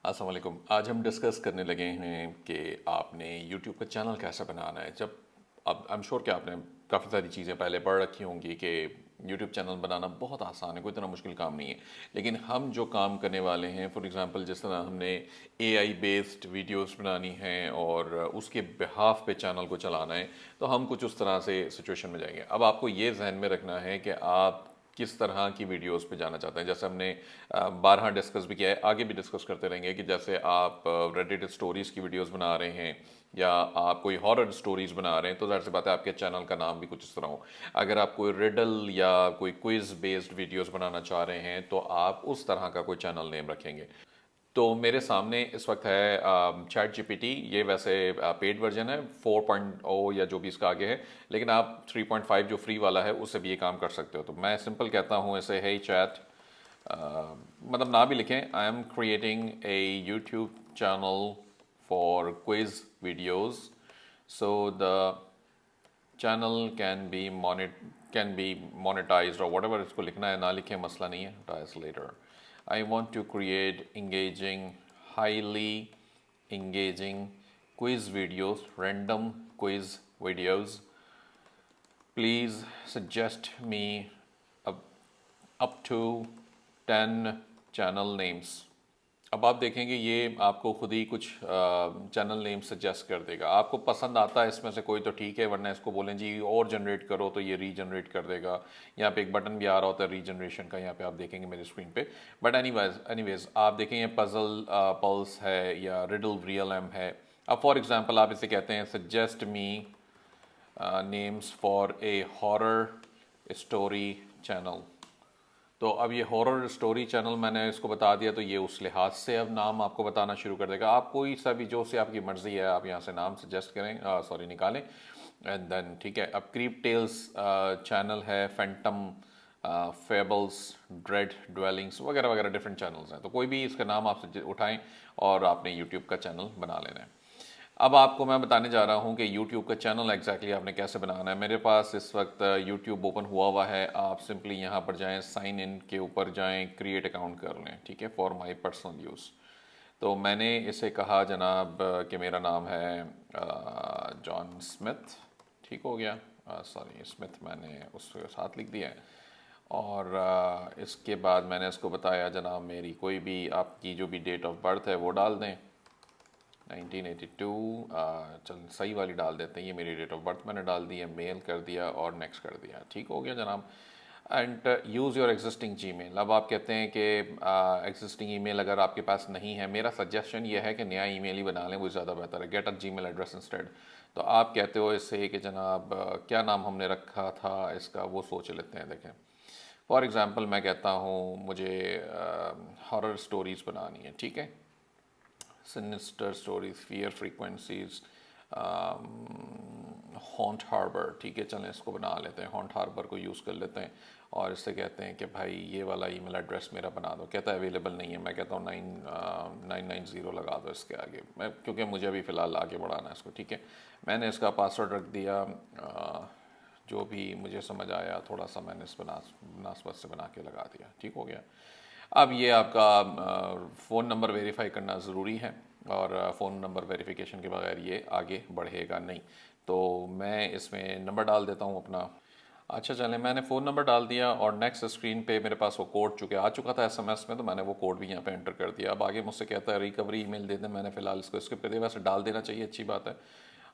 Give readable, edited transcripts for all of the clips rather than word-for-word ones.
अस्सलाम वालेकुम। आज हम डिस्कस करने लगे हैं कि आपने यूट्यूब का चैनल कैसे बनाना है। जब अब आई एम श्योर कि आपने काफ़ी सारी चीज़ें पहले पढ़ रखी होंगी कि यूट्यूब चैनल बनाना बहुत आसान है, कोई इतना मुश्किल काम नहीं है। लेकिन हम जो काम करने वाले हैं, फॉर एग्जांपल जिस तरह हमने एआई बेस्ड वीडियोस बनानी है और उसके बिहाफ पे चैनल को चलाना है, तो हम कुछ उस तरह से सिचुएशन में जाएंगे। अब आपको ये जहन में रखना है कि आप किस तरह की वीडियोस पे जाना चाहते हैं। जैसे हमने बारहा डिस्कस भी किया है, आगे भी डिस्कस करते रहेंगे कि जैसे आप रेडिट स्टोरीज की वीडियोस बना रहे हैं या आप कोई हॉरर स्टोरीज बना रहे हैं, तो जाहिर सी बात है आपके चैनल का नाम भी कुछ इस तरह हो। अगर आप कोई रिडल या कोई क्विज बेस्ड वीडियोस बनाना चाह रहे हैं तो आप उस तरह का कोई चैनल नेम रखेंगे। तो मेरे सामने इस वक्त है चैट जीपीटी। ये वैसे पेड वर्जन है 4.0 या जो भी इसका आगे है, लेकिन आप 3.5 जो फ्री वाला है उससे भी ये काम कर सकते हो। तो मैं सिंपल कहता हूँ ऐसे, है चैट, मतलब ना भी लिखें, I am creating a YouTube channel for quiz videos, so the channel can be monetize और whatever इसको लिखना है, ना लिखें मसला नहीं है, टाइज letter. I want to create engaging, highly engaging quiz videos, random quiz videos. Please suggest me up, up to 10 channel names. अब आप देखेंगे ये आपको खुद ही कुछ चैनल नेम सजेस्ट कर देगा। आपको पसंद आता है इसमें से कोई तो ठीक है, वरना इसको बोलें जी और जनरेट करो तो ये रीजनरेट कर देगा। यहाँ पे एक बटन भी आ रहा होता है रीजनरेशन का, यहाँ पे आप देखेंगे मेरे स्क्रीन पे। बट एनीवेज आप देखेंगे पजल पल्स है या रिडल रियल एम है। अब फॉर एग्जांपल आप इसे कहते हैं suggest me names for a horror story channel. तो अब ये हॉरर स्टोरी चैनल मैंने इसको बता दिया, तो ये उस लिहाज से अब नाम आपको बताना शुरू कर देगा। आप कोई सा भी जो से आपकी मर्जी है आप यहाँ से नाम सजेस्ट करें, सॉरी निकालें, एंड देन ठीक है। अब क्रीप टेल्स चैनल है, फैंटम फेबल्स, ड्रेड ड्वेलिंग्स वगैरह वगैरह डिफरेंट चैनल्स हैं। तो कोई भी इसका नाम आप उठाएं और आपने यूट्यूब का चैनल बना लेना है। अब आपको मैं बताने जा रहा हूँ कि YouTube का चैनल एग्जैक्टली आपने कैसे बनाना है। मेरे पास इस वक्त YouTube ओपन हुआ है। आप सिंपली यहाँ पर जाएं, साइन इन के ऊपर जाएं, क्रिएट अकाउंट कर लें, ठीक है, फॉर माय पर्सनल यूज़। तो मैंने इसे कहा जनाब कि मेरा नाम है जॉन स्मिथ, ठीक हो गया, सॉरी स्मिथ मैंने उसके साथ लिख दिया है। और इसके बाद मैंने इसको बताया जनाब मेरी कोई भी आपकी जो भी डेट ऑफ बर्थ है वो डाल दें, 1982, चल सही वाली डाल देते हैं, ये मेरी डेट ऑफ बर्थ मैंने डाल दी है, मेल कर दिया और नेक्स्ट कर दिया, ठीक हो गया जनाब। And use your existing Gmail. अब आप कहते हैं कि एग्जिस्टिंग ईमेल अगर आपके पास नहीं है, मेरा सजेशन ये है कि नया ईमेल ही बना लें, वो ज़्यादा बेहतर है, get a Gmail address instead. तो आप कहते हो इससे कि जनाब क्या नाम हमने रखा था इसका, वो सोच लेते हैं। देखें फॉर एग्ज़ाम्पल मैं कहता हूँ मुझे हॉरर स्टोरीज़ बनानी है, ठीक है, sinister stories, fear frequencies, haunt harbour, ठीक है, चलें इसको बना लेते हैं, हॉन्ट हार्बर को यूज़ कर लेते हैं और इससे कहते हैं कि भाई ये वाला ईमेल एड्रेस मेरा बना दो। कहता है अवेलेबल नहीं है। मैं कहता हूँ 990 लगा दो इसके आगे, मैं क्योंकि मुझे अभी फ़िलहाल आगे बढ़ाना है इसको, ठीक है। मैंने इसका पासवर्ड रख दिया, जो भी मुझे समझ आया थोड़ा सा मैंने इस मुनासबत से बना के लगा दिया, ठीक हो गया। अब ये आपका फ़ोन नंबर वेरीफाई करना ज़रूरी है और फ़ोन नंबर वेरिफिकेशन के बगैर ये आगे बढ़ेगा नहीं। तो मैं इसमें नंबर डाल देता हूँ अपना। अच्छा चलें, मैंने फ़ोन नंबर डाल दिया और नेक्स्ट स्क्रीन पे मेरे पास वो कोड चुके आ चुका था एसएमएस में, तो मैंने वो कोड भी यहाँ पे एंटर कर दिया। अब आगे मुझसे कहता है रिकवरी ईमेल दे दें, मैंने फ़िलहाल इसको स्किप कर दिया। वैसे डाल देना चाहिए, अच्छी बात है।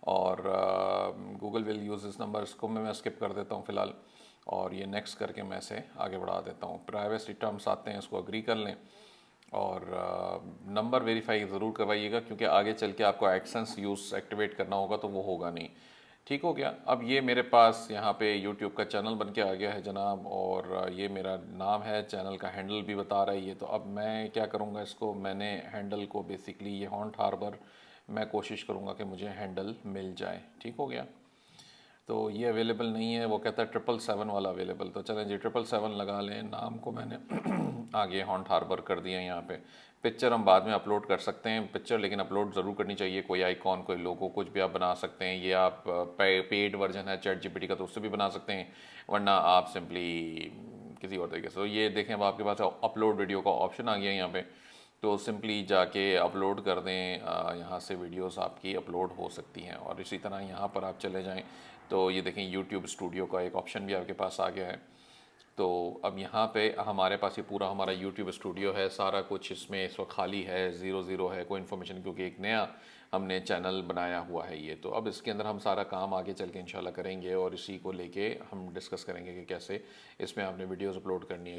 और गूगल विल यूज़ इस नंबर, इसको मैं स्किप कर देता हूँ फ़िलहाल और ये नेक्स्ट करके मैं इसे आगे बढ़ा देता हूँ। प्राइवेसी टर्म्स आते हैं, इसको अग्री कर लें और नंबर वेरीफाई ज़रूर करवाइएगा, क्योंकि आगे चल के आपको एडसेंस यूज़ एक्टिवेट करना होगा तो वो होगा नहीं, ठीक हो गया। अब ये मेरे पास यहाँ पे यूट्यूब का चैनल बन के आ गया है जनाब, और ये मेरा नाम है, चैनल का हैंडल भी बता रहा है ये। तो अब मैं क्या करूँगा, इसको मैंने हैंडल को बेसिकली ये हॉन्ट हार्बर, मैं कोशिश करूँगा कि मुझे हैंडल मिल जाए, ठीक हो गया। तो ये अवेलेबल नहीं है, वो कहता है 777 वाला अवेलेबल। तो चलें जी 777 लगा लें। नाम को मैंने आगे हॉन्ट हार्बर कर दिया यहाँ पे। पिक्चर हम बाद में अपलोड कर सकते हैं पिक्चर, लेकिन अपलोड ज़रूर करनी चाहिए। कोई आइकॉन, कोई लोगो, कुछ भी आप बना सकते हैं। ये आप पेड वर्जन है चैट जीपीटी का, तो उससे भी बना सकते हैं, वरना आप सिंपली किसी और तरीके से। तो ये देखें अब आपके पास अपलोड वीडियो का ऑप्शन आ गया यहाँ पे। तो सिंपली जाके अपलोड कर दें, यहाँ से वीडियोस आपकी अपलोड हो सकती हैं। और इसी तरह यहाँ पर आप चले जाएं तो ये देखें यूट्यूब स्टूडियो का एक ऑप्शन भी आपके पास आ गया है। तो अब यहाँ पे हमारे पास ये पूरा हमारा यूट्यूब स्टूडियो है, सारा कुछ इसमें इस वक्त खाली है, ज़ीरो ज़ीरो है, कोई इन्फॉर्मेशन, क्योंकि एक नया हमने चैनल बनाया हुआ है ये। तो अब इसके अंदर हम सारा काम आगे चल के इंशाल्लाह करेंगे और इसी को लेके हम डिस्कस करेंगे कि कैसे इसमें आपने वीडियोस अपलोड करनी है।